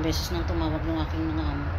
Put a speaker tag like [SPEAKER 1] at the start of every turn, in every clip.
[SPEAKER 1] beses nang tumawag ng aking mga amo.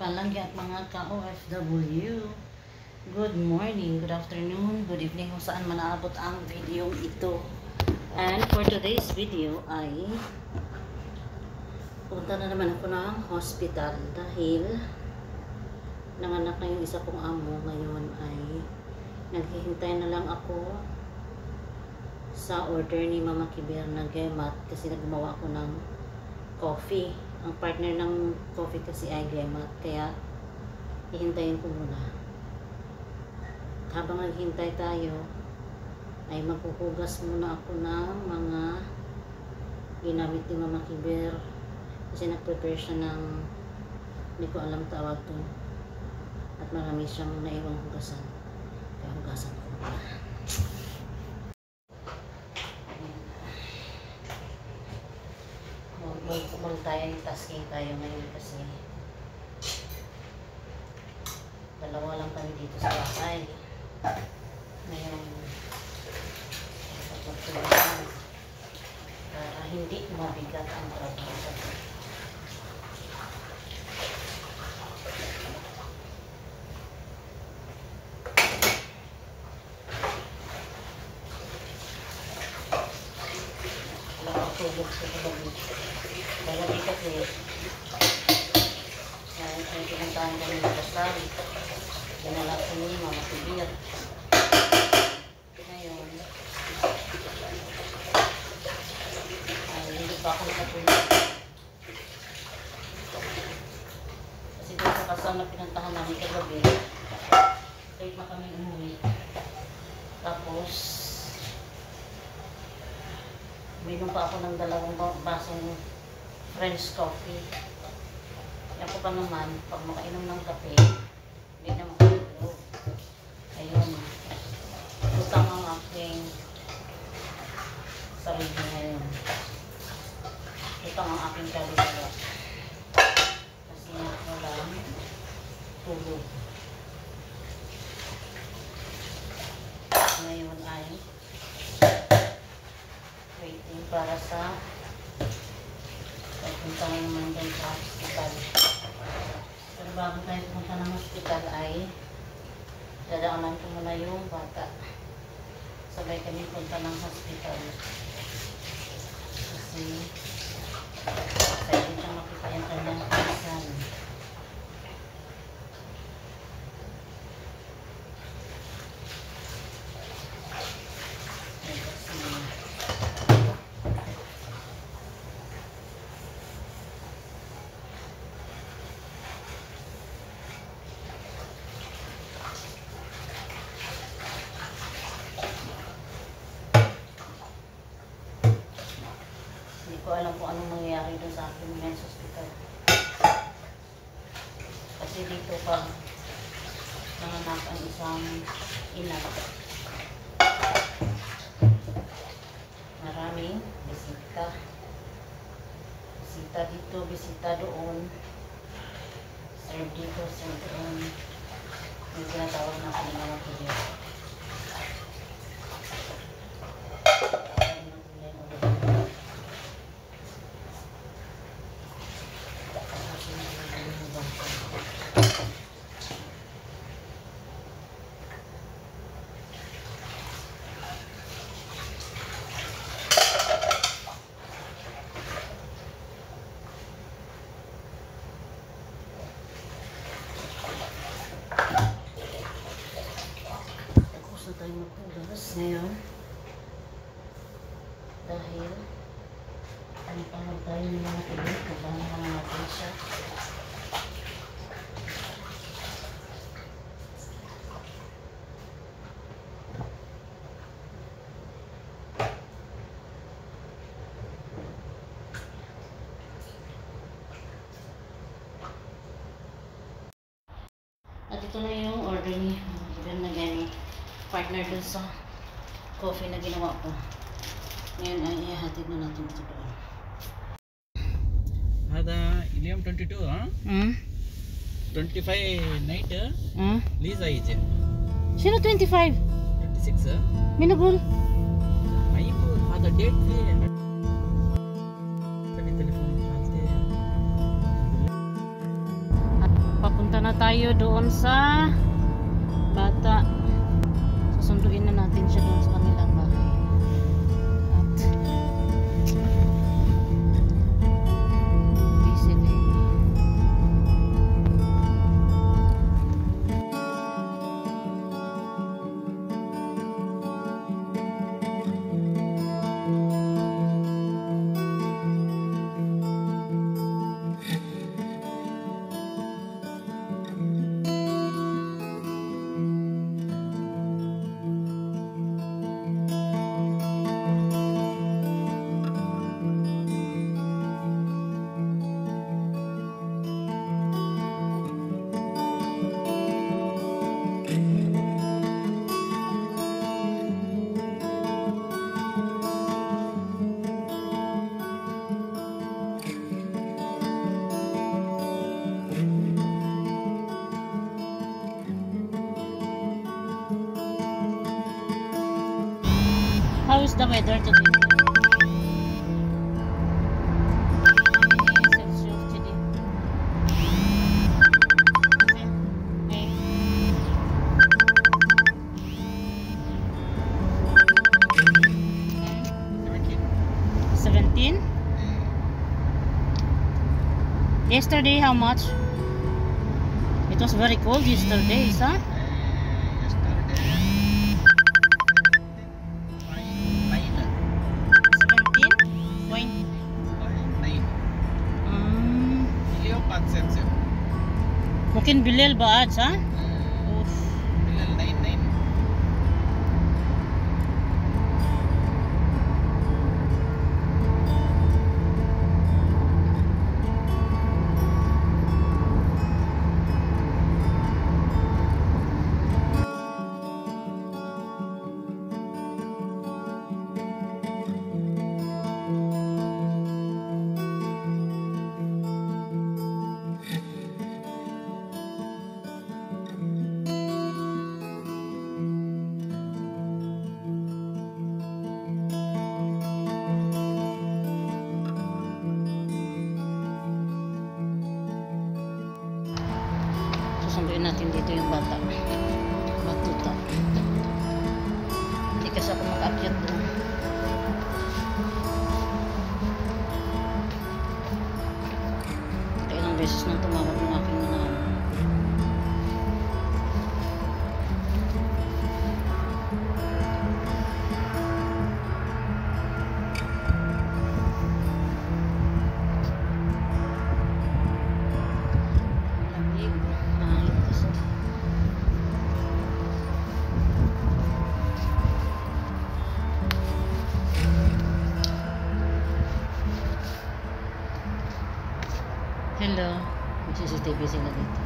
[SPEAKER 1] Palanggi at mga ka-OFW. Good morning, good afternoon, good evening kung saan man naabot ang video ito. And for today's video ay punta na naman ako ng hospital dahil nanganak na yung isa kong amo. Ngayon ay naghihintay na lang ako sa order ni Mama Kiber na Gemat kasi naggumawa ako ng coffee. Ang partner ng coffee kasi ay Gemat, kaya hihintayin ko muna. Habang naghintay tayo, ay maghuhugas muna ako ng mga ginamit ni Mama Kiber kasi nag-prepare siya ng, hindi ko alam tawag to, at marami siyang naiwang hugasan, kaya hugasan ko muna. Multitasking tayo ngayon kasi dalawa lang kami dito sa bahay. Ngayon pagpapatuloy para hindi mabigat ang trabaho. Tulog sa gabi. Gabi kasi ay pinuntahan kami ng kasal. Dinala ko ni Mama Kiber. Ngayon ay hindi pa ako nakatulog. Kasi doon sa kasal na pinuntahan namin kagabi, late na kami umuwi. Tapos uminom pa ako ng 2 basong French coffee. Ako pa naman, pag makainom ng kape, hindi na makatulog. Ayun. Utang ang aking sarili ngayon. Utang ang aking kaluluwa. Kasi walang tulog. Ngayon ay waiting para sa pagpunta naman din sa hospital. Pero bago tayo pumunta ng hospital ay dadaanan ko muna yung bata. Sabay kami punta ng hospital. Kasi excited siyang makita yung kanyang pinsan. Hindi ko alam kung anong mangyayari doon sa aking men's hospital. Kasi dito pag nanganak ang isang ina, maraming bisita. Bisita dito, bisita doon. Serve dito, serve doon. Yung tinatawag na Mama Kiber. ito na yung order ni Ilan na gani. Partner dun sa coffee na ginawa ko. Ngayon ay ihatid na natin ito doon.
[SPEAKER 2] Ada Ilium 22, huh? 25 night, Lisa is
[SPEAKER 1] Sino 25?
[SPEAKER 2] 26,
[SPEAKER 1] Minagul.
[SPEAKER 2] Maipo, ada date Tadi telepon
[SPEAKER 1] Papunta na tayo doon sa bata. Susunduin na natin siya doon sa kanilang bahay. At busy day. How is the weather today? Celsius today. Okay. 17. Yesterday, how much? It was very cold yesterday, huh? Mungkin bilil ba ads, ha?
[SPEAKER 2] Bilal 99.
[SPEAKER 1] Susunduin natin dito yung bata. Batuta. Hindi kasi ako makaakyat doon. Ilang beses nang tumawag yung aking mga hello, CCTV sila dito.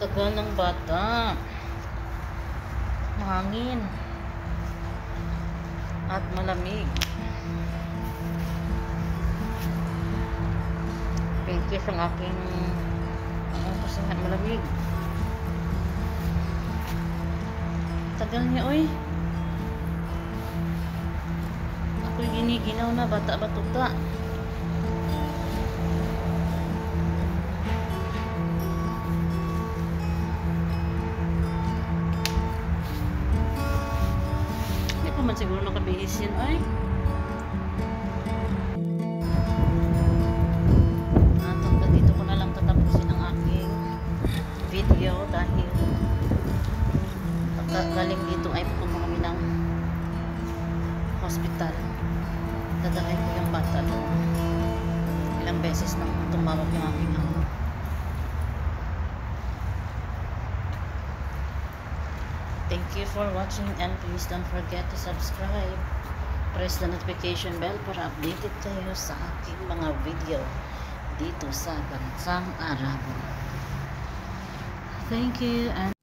[SPEAKER 1] Tagal ng bata. Mahangin. At malamig. Pinkish ang aking kasi nga malamig. Tagal niya, oy. Ako'y giniginaw na bata-batuta. Man siguro nakabihis yun ay at dito ko na lang tatapusin ang aking video dahil galing dito ay pupunta kami ng hospital. Dadalhin ko yung bata doon. Ilang beses nang tumawag yung aking amo. Thank you for watching and please don't forget to subscribe. Press the notification bell para updated kayo sa aking mga video dito sa Bansang Arabo. Thank you and